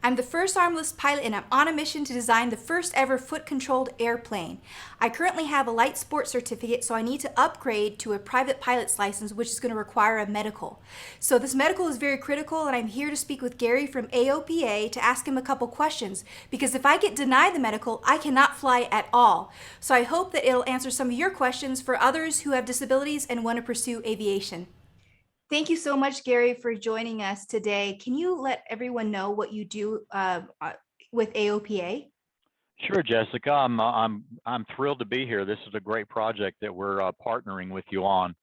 I'm the first armless pilot and I'm on a mission to design the first ever foot-controlled airplane. I currently have a light sport certificate, so I need to upgrade to a private pilot's license, which is going to require a medical. So this medical is very critical, and I'm here to speak with Gary from AOPA to ask him a couple questions, because if I get denied the medical, I cannot fly at all. So I hope that it'll answer some of your questions for others who have disabilities and want to pursue aviation. Thank you so much, Gary, for joining us today. Can you let everyone know what you do with AOPA? Sure, Jessica. I'm thrilled to be here. This is a great project that we're partnering with you on.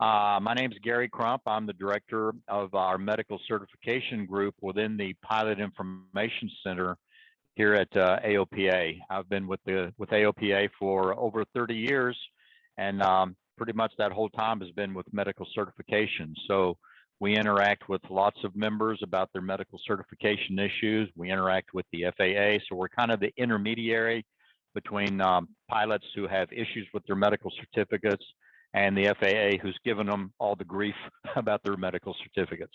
My name is Gary Crump. I'm the director of our medical certification group within the Pilot Information Center here at AOPA. I've been with AOPA for over 30 years, and pretty much that whole time has been with medical certification. So we interact with lots of members about their medical certification issues. We interact with the FAA, so we're kind of the intermediary between pilots who have issues with their medical certificates and the FAA, who's given them all the grief about their medical certificates.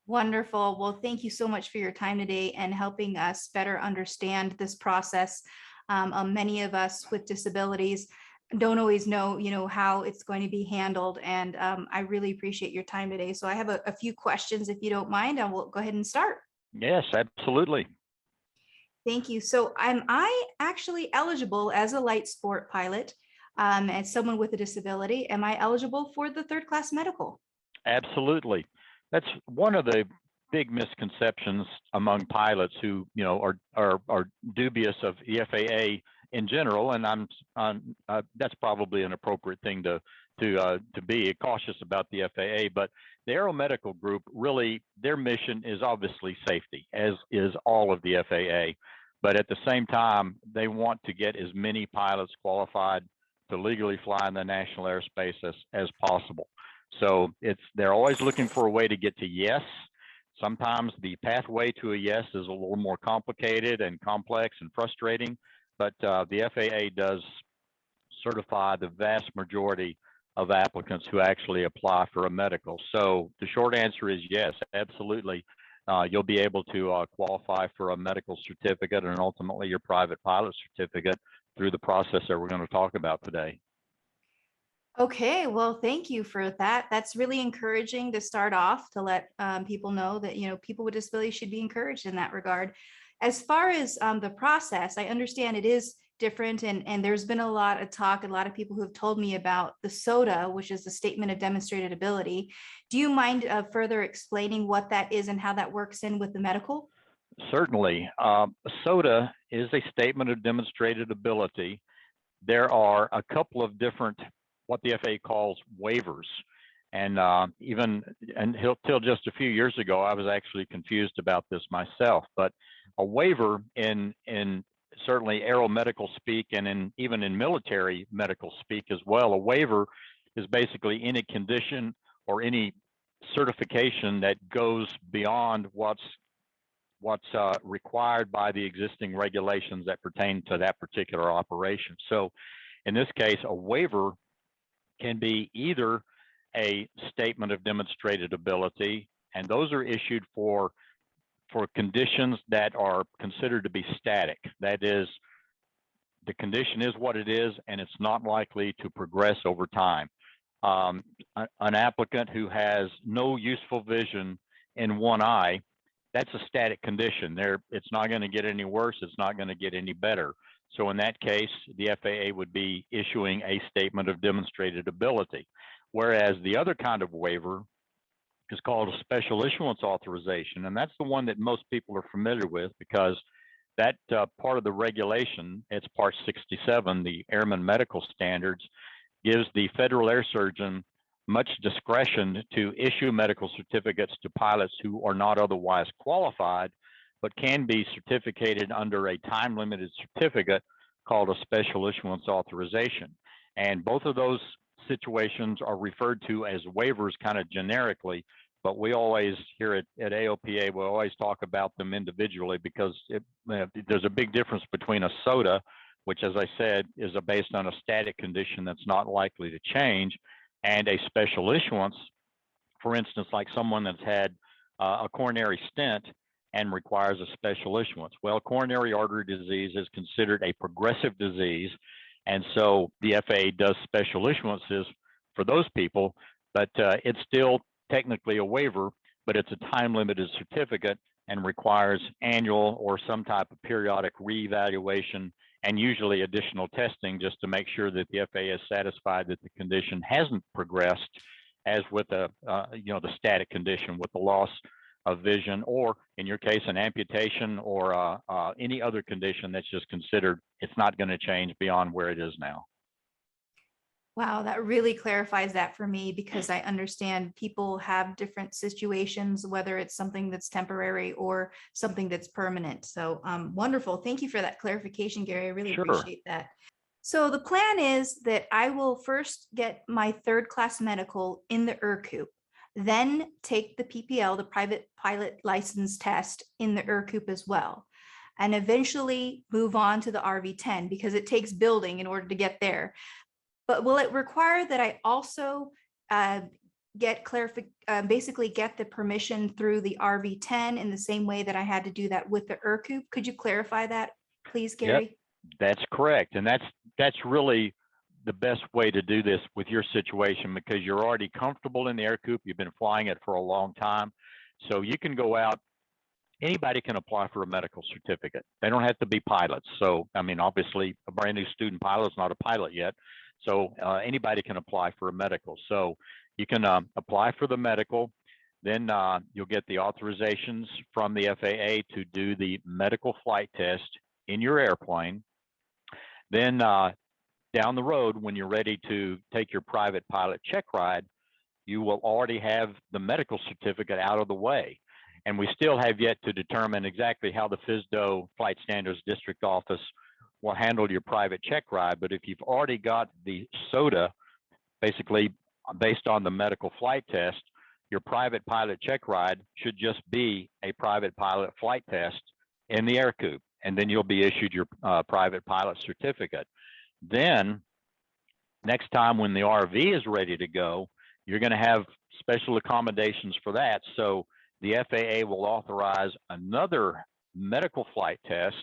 Wonderful. Well, thank you so much for your time today and helping us better understand this process. Many of us with disabilities don't always know, how it's going to be handled. And I really appreciate your time today. So I have a few questions, if you don't mind. I will go ahead and start. Yes, absolutely. Thank you. So am I actually eligible as a light sport pilot, as someone with a disability? Am I eligible for the third class medical? Absolutely. That's one of the big misconceptions among pilots who, are dubious of the FAA in general, and that's probably an appropriate thing to be cautious about the FAA. But the aeromedical group, really, their mission is obviously safety, as is all of the FAA. But at the same time, they want to get as many pilots qualified to legally fly in the national airspace as possible. So they're always looking for a way to get to yes. Sometimes the pathway to a yes is a little more complicated and complex and frustrating, but the FAA does certify the vast majority of applicants who actually apply for a medical. So the short answer is yes, absolutely. You'll be able to qualify for a medical certificate and ultimately your private pilot certificate through the process that we're going to talk about today. Okay, well, thank you for that. That's really encouraging to start off to let people know that, people with disabilities should be encouraged in that regard. As far as the process, I understand it is different, and there's been a lot of talk, a lot of people who have told me about the SOTA, which is the Statement of Demonstrated Ability. Do you mind further explaining what that is and how that works in with the medical? Certainly. SOTA is a Statement of Demonstrated Ability. There are a couple of different, what the FAA calls waivers. And even until just a few years ago, I was actually confused about this myself. But a waiver in certainly aeromedical speak and even in military medical speak as well, a waiver is basically any condition or any certification that goes beyond what's required by the existing regulations that pertain to that particular operation. So in this case, a waiver can be either a statement of demonstrated ability, and those are issued for conditions that are considered to be static. That is, the condition is what it is, and it's not likely to progress over time. An applicant who has no useful vision in one eye, that's a static condition. It's not going to get any worse. It's not going to get any better. So in that case, the FAA would be issuing a statement of demonstrated ability. Whereas the other kind of waiver is called a special issuance authorization. And that's the one that most people are familiar with because that part of the regulation, it's Part 67, the Airman Medical Standards, gives the Federal Air Surgeon much discretion to issue medical certificates to pilots who are not otherwise qualified, but can be certificated under a time-limited certificate called a special issuance authorization. And both of those situations are referred to as waivers kind of generically, but we always here at AOPA, we always talk about them individually because there's a big difference between a SOTA, which, as I said, is based on a static condition that's not likely to change, and a special issuance, for instance, like someone that's had a coronary stent and requires a special issuance. Well, coronary artery disease is considered a progressive disease, and so the FAA does special issuances for those people, but it's still technically a waiver, but it's a time-limited certificate and requires annual or some type of periodic reevaluation and usually additional testing just to make sure that the FAA is satisfied that the condition hasn't progressed as with the static condition with the loss of vision, or in your case, an amputation or any other condition that's just considered it's not going to change beyond where it is now. Wow, that really clarifies that for me, because I understand people have different situations, whether it's something that's temporary or something that's permanent. So wonderful. Thank you for that clarification, Gary. I really Sure. appreciate that. So the plan is that I will first get my third class medical in the ERCOOP, then take the PPL, the private pilot license test, in the ERCOOP as well, and eventually move on to the RV10 because it takes building in order to get there. But will it require that I also basically get the permission through the RV10 in the same way that I had to do that with the ERCOOP? Could you clarify that, please, Gary? Yep, that's correct. And that's really the best way to do this with your situation, because you're already comfortable in the ERCOOP. You've been flying it for a long time. So you can go out. Anybody can apply for a medical certificate. They don't have to be pilots. So, I mean, obviously, a brand new student pilot is not a pilot yet. So anybody can apply for a medical. So you can apply for the medical, then you'll get the authorizations from the FAA to do the medical flight test in your airplane. Then down the road, when you're ready to take your private pilot check ride, you will already have the medical certificate out of the way. And we still have yet to determine exactly how the FSDO Flight Standards District Office will handle your private check ride. But if you've already got the SOTA, basically based on the medical flight test, your private pilot check ride should just be a private pilot flight test in the ERCOOP, and then you'll be issued your private pilot certificate. Then next time when the RV is ready to go, you're going to have special accommodations for that. So the FAA will authorize another medical flight test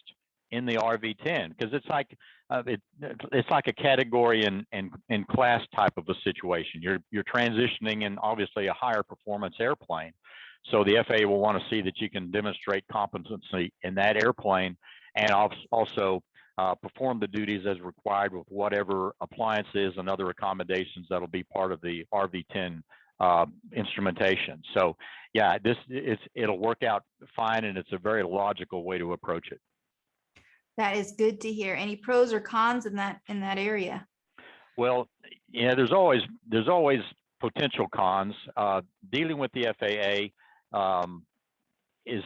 in the RV10, because it's like a category and class type of a situation. You're transitioning in obviously a higher performance airplane, so the FAA will want to see that you can demonstrate competency in that airplane and also perform the duties as required with whatever appliances and other accommodations that'll be part of the RV10 instrumentation. So yeah, it'll work out fine, and it's a very logical way to approach it. That is good to hear. Any pros or cons in that area? Well, yeah, there's always potential cons. Dealing with the FAA is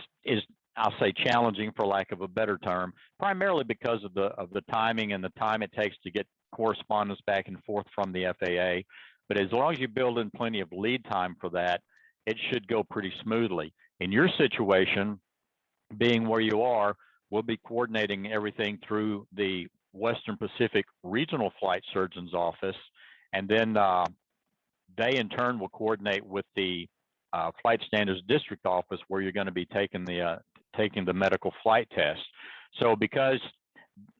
I'll say challenging, for lack of a better term, primarily because of the timing and the time it takes to get correspondence back and forth from the FAA. But as long as you build in plenty of lead time for that, it should go pretty smoothly. In your situation, being where you are, we'll be coordinating everything through the Western Pacific Regional Flight Surgeon's Office, and then they in turn will coordinate with the Flight Standards District Office, where you're going to be taking the medical flight test. So because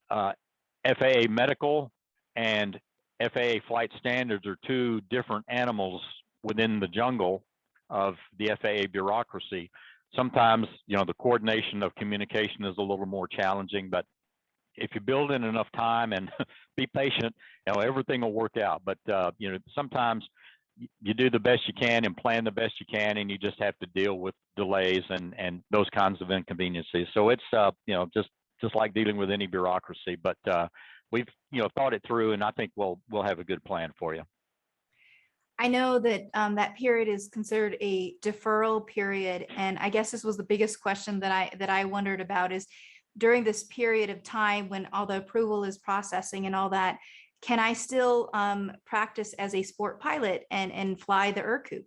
FAA medical and FAA flight standards are two different animals within the jungle of the FAA bureaucracy, sometimes, the coordination of communication is a little more challenging, but if you build in enough time and be patient, everything will work out. But, sometimes you do the best you can and plan the best you can, and you just have to deal with delays and those kinds of inconveniences. So it's, just like dealing with any bureaucracy, but we've, thought it through, and I think we'll have a good plan for you. I know that that period is considered a deferral period, and I guess this was the biggest question that I wondered about is, during this period of time when all the approval is processing and all that, can I still practice as a sport pilot and fly the ERCOOP?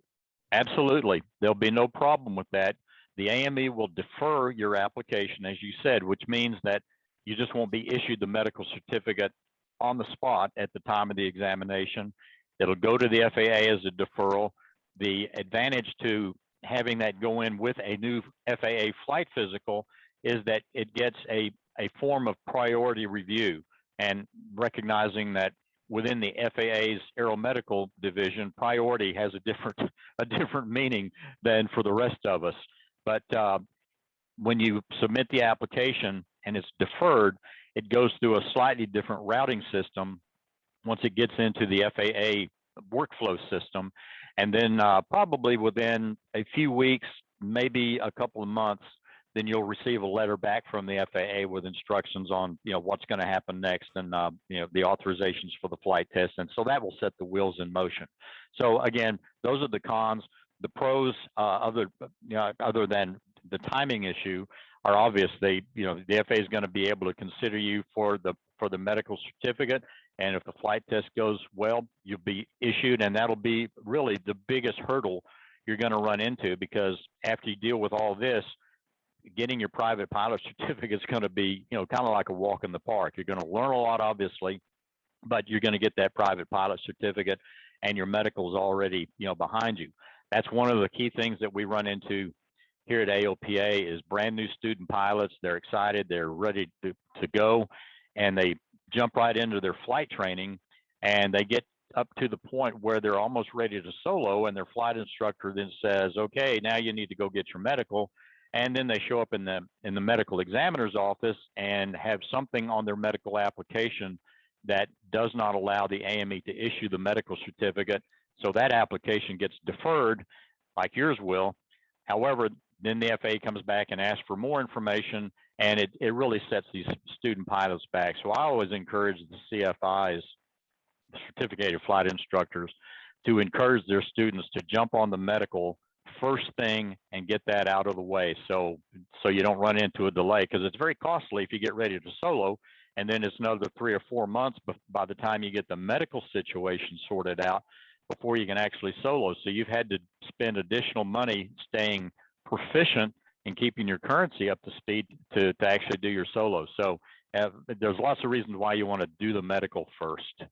Absolutely, there'll be no problem with that. The AME will defer your application, as you said, which means that you just won't be issued the medical certificate on the spot at the time of the examination. It'll go to the FAA as a deferral. The advantage to having that go in with a new FAA flight physical is that it gets a form of priority review, and recognizing that within the FAA's aeromedical division, priority has a different meaning than for the rest of us. But when you submit the application and it's deferred, it goes through a slightly different routing system once it gets into the FAA workflow system. And then probably within a few weeks, maybe a couple of months, then you'll receive a letter back from the FAA with instructions on, what's going to happen next, and the authorizations for the flight test. And so that will set the wheels in motion. So again, those are the cons. The pros, other than the timing issue, are obvious. The FAA is going to be able to consider you for the medical certificate, and if the flight test goes well, you'll be issued, and that'll be really the biggest hurdle you're going to run into, because after you deal with all this, getting your private pilot certificate is going to be, kind of like a walk in the park. You're going to learn a lot, obviously, but you're going to get that private pilot certificate, and your medical is already, behind you. That's one of the key things that we run into here at AOPA is brand new student pilots. They're excited, they're ready to go, and they jump right into their flight training, and they get up to the point where they're almost ready to solo, and their flight instructor then says, okay, now you need to go get your medical. And then they show up in the medical examiner's office and have something on their medical application that does not allow the AME to issue the medical certificate. So that application gets deferred, like yours will. However, then the FAA comes back and asks for more information, and it really sets these student pilots back. So I always encourage the CFIs, the certificated flight instructors, to encourage their students to jump on the medical first thing and get that out of the way, so you don't run into a delay, because it's very costly if you get ready to solo, and then it's another 3 or 4 months by the time you get the medical situation sorted out before you can actually solo. So you've had to spend additional money staying proficient and keeping your currency up to speed to actually do your solo. So there's lots of reasons why you want to do the medical first.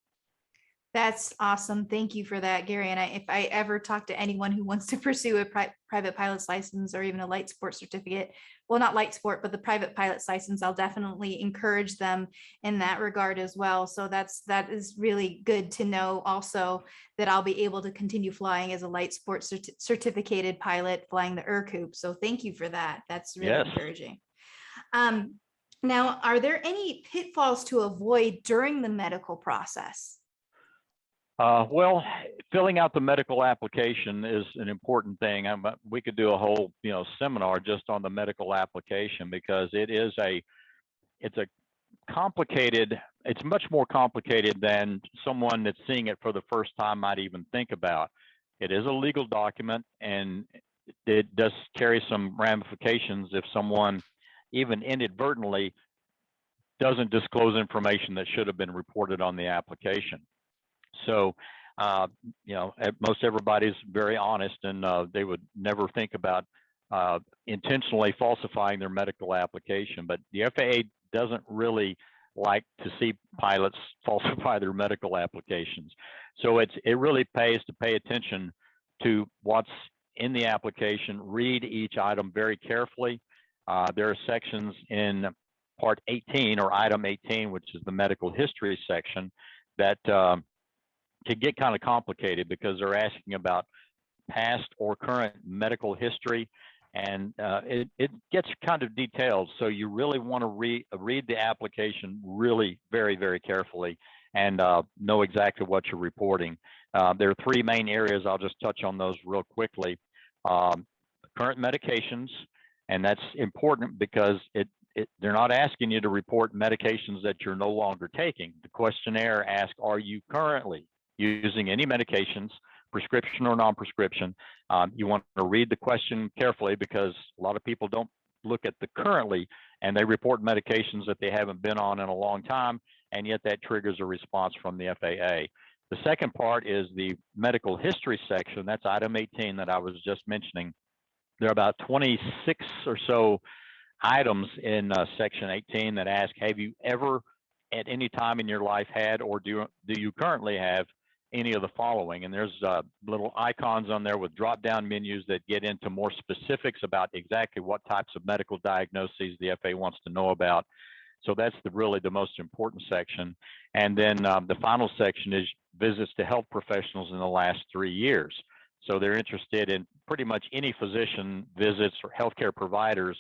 That's awesome. Thank you for that, Gary. And if I ever talk to anyone who wants to pursue a private pilot's license or even a light sport certificate, well, not light sport, but the private pilot's license, I'll definitely encourage them in that regard as well. So that is really good to know also, that I'll be able to continue flying as a light sport certificated pilot flying the Ercoupe. So thank you for that. That's really encouraging. Now, are there any pitfalls to avoid during the medical process? Well, filling out the medical application is an important thing. We could do a whole, seminar just on the medical application, because it's a complicated, it's much more complicated than someone that's seeing it for the first time might even think about. It is a legal document, and it does carry some ramifications if someone even inadvertently doesn't disclose information that should have been reported on the application. So, most everybody's very honest, and they would never think about intentionally falsifying their medical application. But the FAA doesn't really like to see pilots falsify their medical applications. So it really pays to pay attention to what's in the application, read each item very carefully. There are sections in Part 18 or Item 18, which is the medical history section, that can get kind of complicated, because they're asking about past or current medical history, and it gets kind of detailed. So you really want to read the application really very, very carefully, and know exactly what you're reporting. There are 3 main areas. I'll just touch on those real quickly. Current medications, and that's important because they're not asking you to report medications that you're no longer taking. The questionnaire asks, are you currently using any medications, prescription or non-prescription? You want to read the question carefully, because a lot of people don't look at the currently, and they report medications that they haven't been on in a long time, and yet that triggers a response from the FAA. The second part is the medical history section. That's Item 18 that I was just mentioning. There are about 26 or so items in Section 18 that ask, have you ever at any time in your life had, or do you currently have, any of the following. And there's little icons on there with drop-down menus that get into more specifics about exactly what types of medical diagnoses the FAA wants to know about. So that's really the most important section. And then the final section is visits to health professionals in the last 3 years. So they're interested in pretty much any physician visits or healthcare providers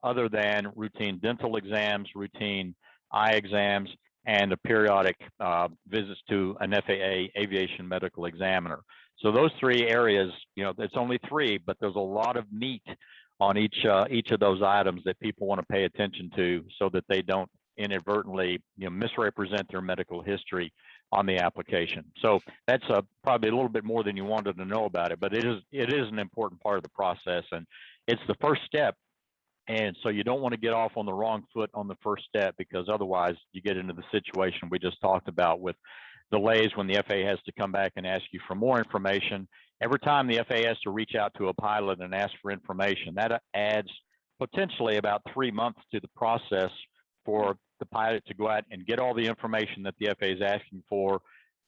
other than routine dental exams, routine eye exams, and the periodic visits to an FAA aviation medical examiner. So those 3 areas, it's only 3, but there's a lot of meat on each of those items that people want to pay attention to so that they don't inadvertently misrepresent their medical history on the application. So that's probably a little bit more than you wanted to know about it, but it is an important part of the process, and it's the first step. And so you don't want to get off on the wrong foot on the first step, because otherwise you get into the situation we just talked about with delays when the FAA has to come back and ask you for more information. Every time the FAA has to reach out to a pilot and ask for information, that adds potentially about 3 months to the process for the pilot to go out and get all the information that the FAA is asking for,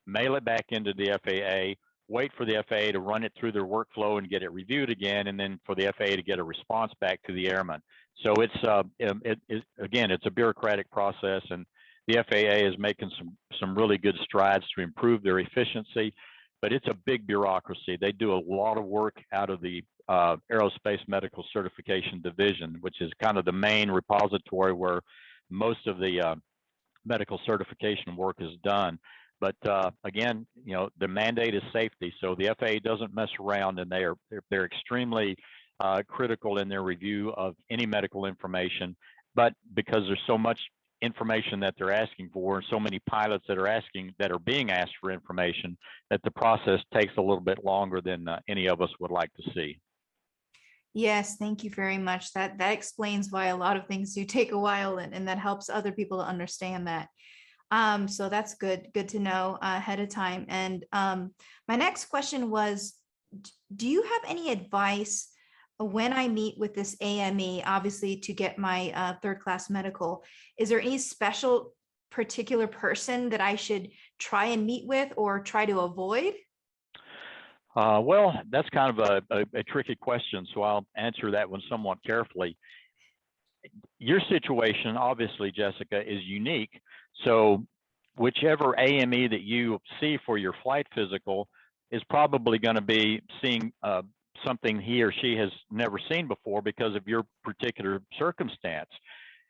mail it back into the FAA, wait for the FAA to run it through their workflow and get it reviewed again, and then for the FAA to get a response back to the airman. So again, it's a bureaucratic process, and the FAA is making some really good strides to improve their efficiency, but it's a big bureaucracy. They do a lot of work out of the Aerospace Medical Certification Division, which is kind of the main repository where most of the medical certification work is done. But again, the mandate is safety, so the FAA doesn't mess around, and they're extremely critical in their review of any medical information. But because there's so much information that they're asking for, and so many pilots that are being asked for information, that the process takes a little bit longer than any of us would like to see. Yes, thank you very much. That explains why a lot of things do take a while, and that helps other people to understand that. So that's good to know ahead of time. And my next question was, do you have any advice when I meet with this AME, obviously to get my third class medical? Is there any special particular person that I should try and meet with or try to avoid? Well, that's kind of a tricky question, so I'll answer that one somewhat carefully. Your situation, obviously, Jessica, is unique. So whichever AME that you see for your flight physical is probably going to be seeing something he or she has never seen before because of your particular circumstance.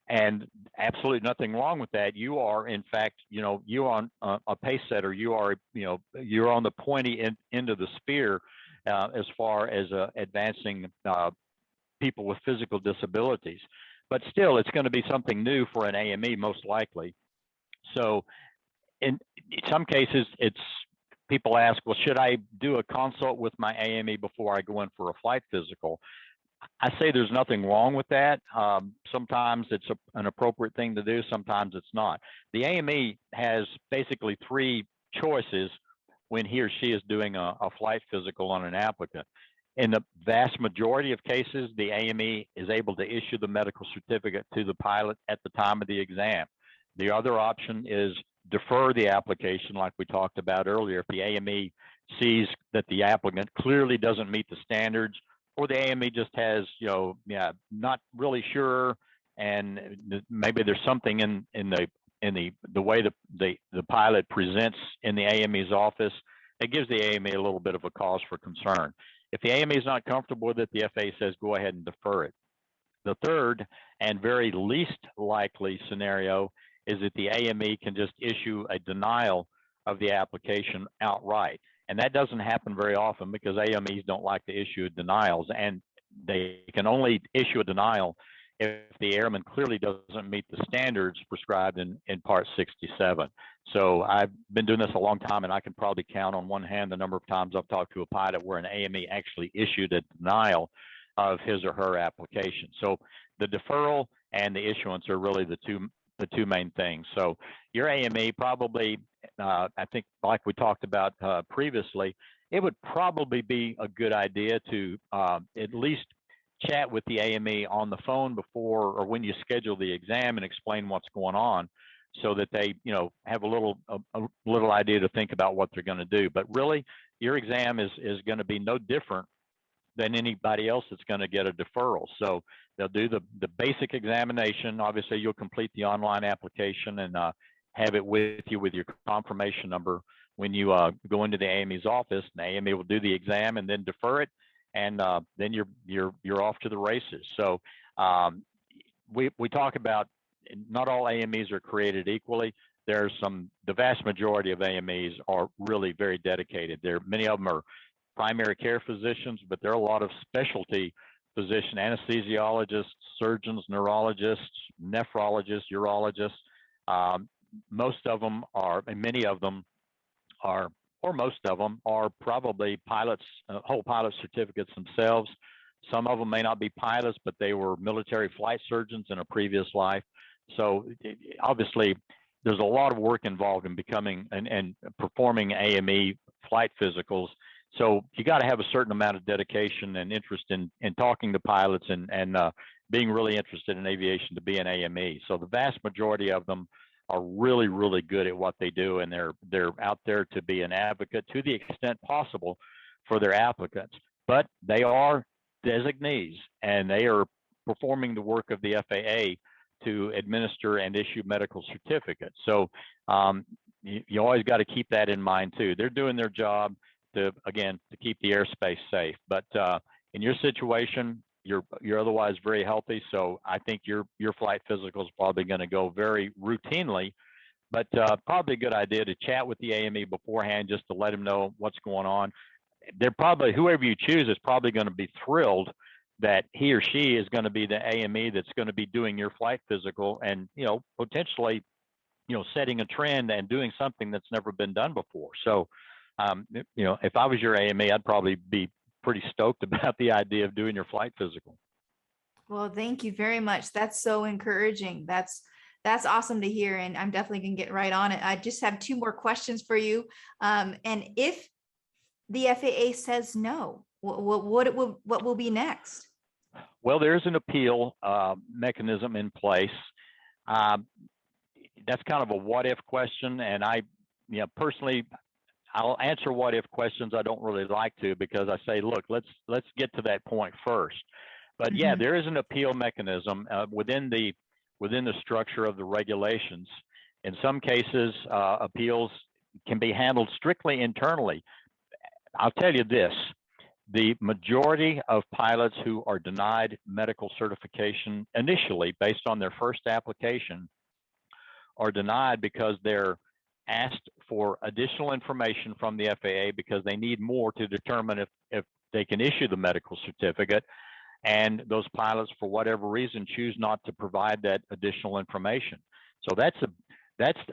And absolutely nothing wrong with that. You are, in fact, you're on a pace setter. You are, you're on the pointy end of the spear as far as advancing people with physical disabilities. But still, it's going to be something new for an AME, most likely. So in some cases, people ask, well, should I do a consult with my AME before I go in for a flight physical? I say there's nothing wrong with that. Sometimes it's an appropriate thing to do. Sometimes it's not. The AME has basically 3 choices when he or she is doing a flight physical on an applicant. In the vast majority of cases, the AME is able to issue the medical certificate to the pilot at the time of the exam. The other option is defer the application, like we talked about earlier. If the AME sees that the applicant clearly doesn't meet the standards, or the AME just has, not really sure, and maybe there's something in the way the pilot presents in the AME's office, it gives the AME a little bit of a cause for concern. If the AME is not comfortable with it, the FAA says go ahead and defer it. The third and very least likely scenario is that the AME can just issue a denial of the application outright. And that doesn't happen very often because AMEs don't like to issue denials, and they can only issue a denial if the airman clearly doesn't meet the standards prescribed in Part 67. So I've been doing this a long time, and I can probably count on one hand the number of times I've talked to a pilot where an AME actually issued a denial of his or her application. So the deferral and the issuance are really the two main things. So your AME probably, I think, like we talked about previously, it would probably be a good idea to at least chat with the AME on the phone before or when you schedule the exam and explain what's going on, so that they, have a little idea to think about what they're going to do. But really, your exam is going to be no different than anybody else that's going to get a deferral. So they'll do the basic examination. Obviously, you'll complete the online application and have it with you with your confirmation number when you go into the AME's office. And the AME will do the exam and then defer it, and then you're off to the races. So we talk about not all AMEs are created equally. There's the vast majority of AMEs are really very dedicated. Many of them are primary care physicians, but there are a lot of specialty physicians, anesthesiologists, surgeons, neurologists, nephrologists, urologists. Most of them are, and many of them are, or most of them are probably pilots, whole pilot certificates themselves. Some of them may not be pilots, but they were military flight surgeons in a previous life. So obviously, there's a lot of work involved in becoming and performing AME flight physicals. So you got to have a certain amount of dedication and interest in talking to pilots and being really interested in aviation to be an AME. So the vast majority of them are really, really good at what they do, and they're out there to be an advocate to the extent possible for their applicants. But they are designees, and they are performing the work of the FAA to administer and issue medical certificates. So you always got to keep that in mind too. They're doing their job to keep the airspace safe. But in your situation, you're otherwise very healthy. So I think your flight physical is probably going to go very routinely, but probably a good idea to chat with the AME beforehand just to let them know what's going on. They're probably, whoever you choose is probably going to be thrilled that he or she is going to be the AME that's going to be doing your flight physical and, potentially, setting a trend and doing something that's never been done before. So, if I was your AME, I'd probably be pretty stoked about the idea of doing your flight physical. Well, thank you very much. That's so encouraging. That's awesome to hear. And I'm definitely going to get right on it. I just have 2 more questions for you. And if the FAA says no, what will be next? Well, there's an appeal mechanism in place. That's kind of a what if question. And I, personally, I'll answer what if questions. I don't really like to, because I say, look, let's get to that point first. But yeah, there is an appeal mechanism within the structure of the regulations. In some cases, appeals can be handled strictly internally. I'll tell you this, the majority of pilots who are denied medical certification initially based on their first application are denied because they're asked for additional information from the FAA because they need more to determine if they can issue the medical certificate. And those pilots, for whatever reason, choose not to provide that additional information. So that's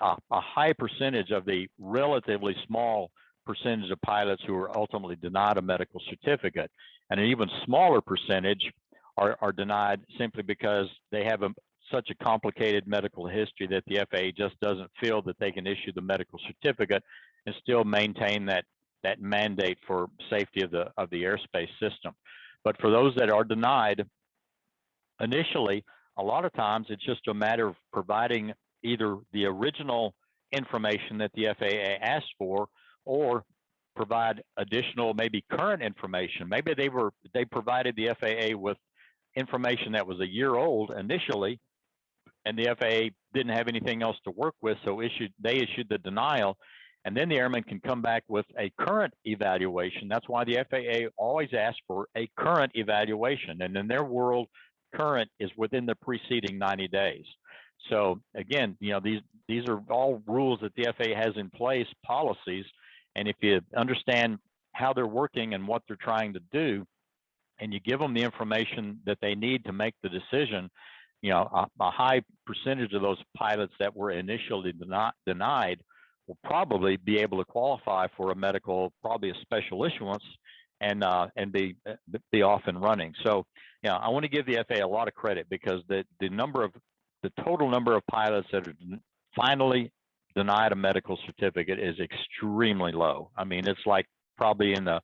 a high percentage of the relatively small percentage of pilots who are ultimately denied a medical certificate. And an even smaller percentage are denied simply because they have such a complicated medical history that the FAA just doesn't feel that they can issue the medical certificate and still maintain that mandate for safety of the airspace system. But for those that are denied initially, a lot of times it's just a matter of providing either the original information that the FAA asked for, or provide additional, maybe current information. Maybe they provided the FAA with information that was a year old initially, and the FAA didn't have anything else to work with, so they issued the denial, and then the airman can come back with a current evaluation. That's why the FAA always asks for a current evaluation, and in their world, current is within the preceding 90 days. So again, these are all rules that the FAA has in place, policies, and if you understand how they're working and what they're trying to do, and you give them the information that they need to make the decision, a high percentage of those pilots that were initially denied will probably be able to qualify for a medical, probably a special issuance, and be off and running. So, I want to give the FAA a lot of credit, because the total number of pilots that are finally denied a medical certificate is extremely low. I mean, it's like probably in the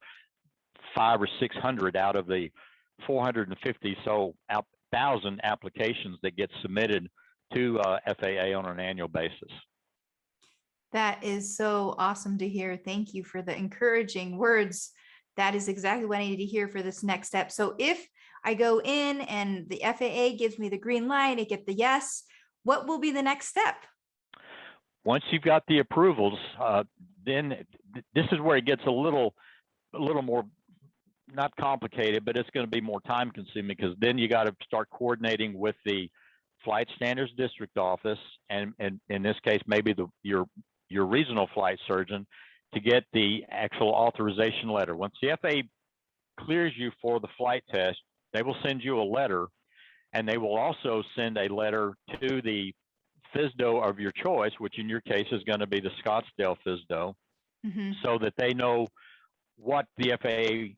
500 or 600 out of the 450 thousand applications that get submitted to FAA on an annual basis. That is so awesome to hear. Thank you for the encouraging words. That is exactly what I need to hear for this next step. So if I go in and the FAA gives me the green light, I get the yes, what will be the next step? Once you've got the approvals, then this is where it gets a little more, not complicated, but it's going to be more time consuming, because then you got to start coordinating with the Flight Standards District Office, and in this case, maybe your regional flight surgeon, to get the actual authorization letter. Once the FAA clears you for the flight test, they will send you a letter, and they will also send a letter to the FSDO of your choice, which in your case is going to be the Scottsdale FSDO, so that they know what the FAA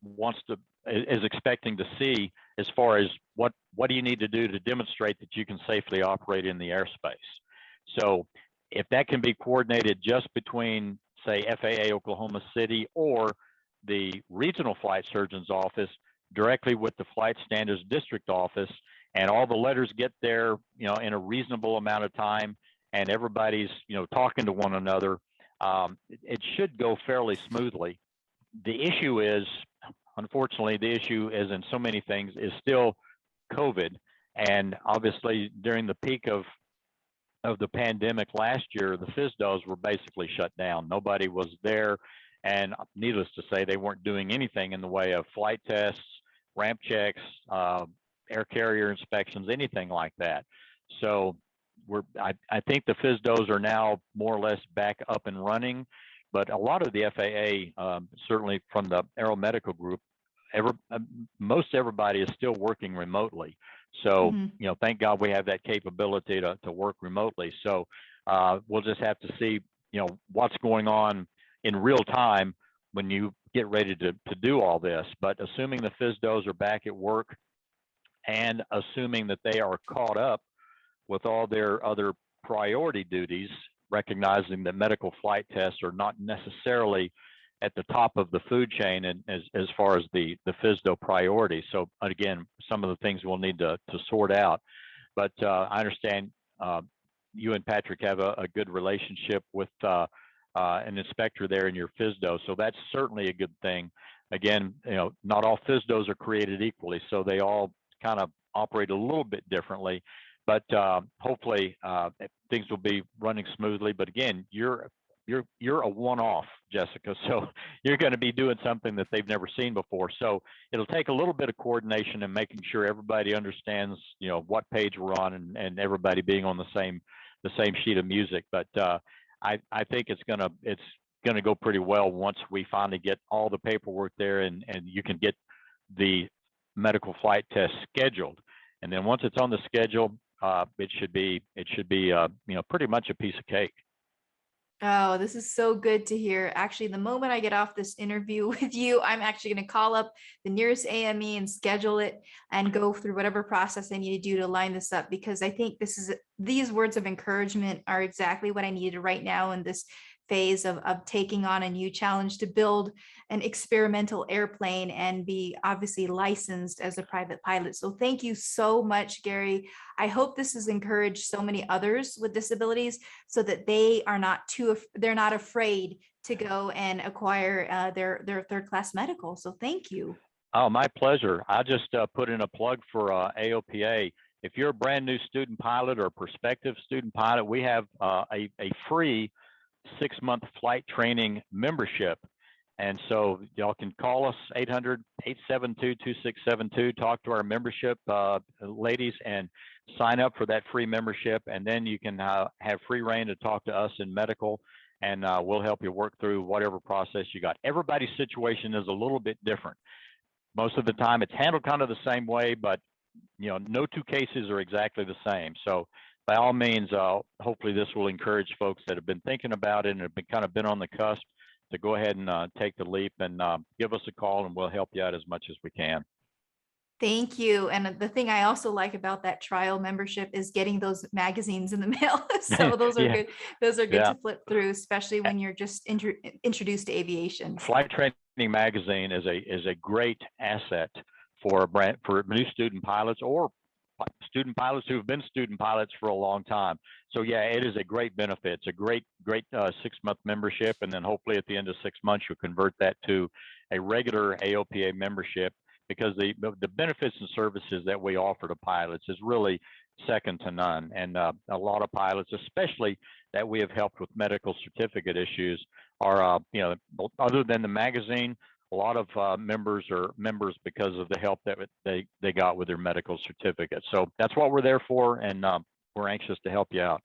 is expecting to see as far as what do you need to do to demonstrate that you can safely operate in the airspace. So if that can be coordinated just between, say, FAA Oklahoma City or the regional flight surgeon's office directly with the Flight Standards District Office, and all the letters get there, in a reasonable amount of time, and everybody's, talking to one another, it should go fairly smoothly. The issue is, unfortunately, the issue, as in so many things, is still COVID. And obviously, during the peak of the pandemic last year, the FSDOs were basically shut down. Nobody was there, and needless to say, they weren't doing anything in the way of flight tests, ramp checks, air carrier inspections, anything like that. So I think the FSDOs are now more or less back up and running, but a lot of the FAA, certainly from the aeromedical group, most everybody is still working remotely. So, thank God we have that capability to work remotely. So we'll just have to see, what's going on in real time when you get ready to do all this. But assuming the FSDOs are back at work, and assuming that they are caught up with all their other priority duties, recognizing that medical flight tests are not necessarily at the top of the food chain and as far as the FSDO priority. So again, some of the things we'll need to sort out. But I understand you and Patrick have a good relationship with an inspector there in your FSDO, so that's certainly a good thing. Again, not all FSDOs are created equally, so they all kind of operate a little bit differently, but hopefully things will be running smoothly. But again, you're a one-off, Jessica, so you're going to be doing something that they've never seen before. So it'll take a little bit of coordination and making sure everybody understands, what page we're on, and everybody being on the same sheet of music. But I think it's gonna go pretty well once we finally get all the paperwork there, and you can get the medical flight test scheduled. And then once it's on the schedule, it should be pretty much a piece of cake. Oh, this is so good to hear. Actually, the moment I get off this interview with you, I'm actually going to call up the nearest AME and schedule it and go through whatever process I need to do to line this up, because I think these words of encouragement are exactly what I needed right now in this phase of taking on a new challenge to build an experimental airplane and be obviously licensed as a private pilot. So thank you so much, Gary. I hope this has encouraged so many others with disabilities so that they're not afraid to go and acquire their third-class medical. So thank you. Oh, my pleasure. I just put in a plug for AOPA. If you're a brand new student pilot or prospective student pilot, we have a free 6-month flight training membership. And so y'all can call us 800-872-2672, talk to our membership ladies, and sign up for that free membership. And then you can have free reign to talk to us in medical, and we'll help you work through whatever process you got. Everybody's situation is a little bit different. Most of the time it's handled kind of the same way, but no two cases are exactly the same. So by all means, hopefully this will encourage folks that have been thinking about it and have been on the cusp to go ahead and take the leap, and give us a call, and we'll help you out as much as we can. Thank you. And the thing I also like about that trial membership is getting those magazines in the mail. So those are good. Those are good to flip through, especially when you're just introduced to aviation. Flight Training Magazine is a great asset for new student pilots or student pilots who have been student pilots for a long time. So yeah, it is a great benefit. It's a great 6-month membership, and then hopefully at the end of 6 months you'll convert that to a regular AOPA membership, because the benefits and services that we offer to pilots is really second to none. And a lot of pilots, especially that we have helped with medical certificate issues, are other than the magazine, a lot of members are members because of the help that they got with their medical certificate. So that's what we're there for, and we're anxious to help you out.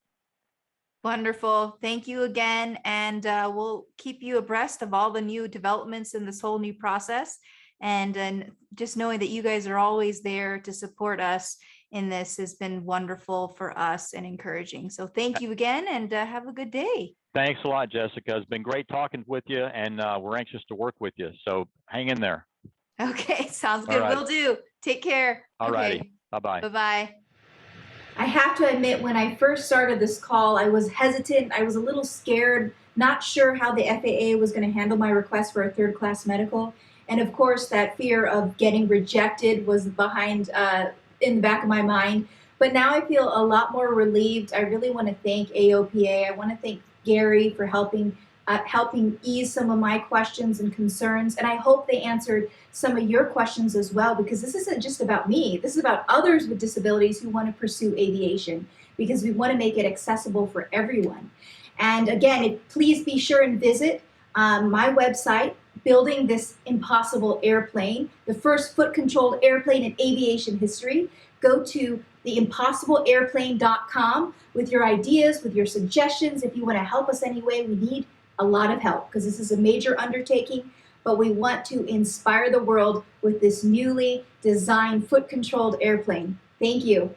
Wonderful. Thank you again. And we'll keep you abreast of all the new developments in this whole new process. And just knowing that you guys are always there to support us in this has been wonderful for us and encouraging. So thank you again, and have a good day. Thanks a lot, Jessica. It's been great talking with you, and we're anxious to work with you. So hang in there. Okay, sounds good. All right. Will do. Take care. All righty. Okay. Bye-bye. Bye-bye. I have to admit, when I first started this call, I was hesitant. I was a little scared, not sure how the FAA was going to handle my request for a third-class medical. And of course, that fear of getting rejected was behind, in the back of my mind. But now I feel a lot more relieved. I really want to thank AOPA. I want to thank Gary for helping ease some of my questions and concerns. And I hope they answered some of your questions as well, because this isn't just about me. This is about others with disabilities who want to pursue aviation, because we want to make it accessible for everyone. And again, please be sure and visit my website, Building This Impossible Airplane, the first foot-controlled airplane in aviation history. Go to theimpossibleairplane.com with your ideas, with your suggestions. If you want to help us anyway, we need a lot of help, because this is a major undertaking, but we want to inspire the world with this newly designed foot-controlled airplane. Thank you.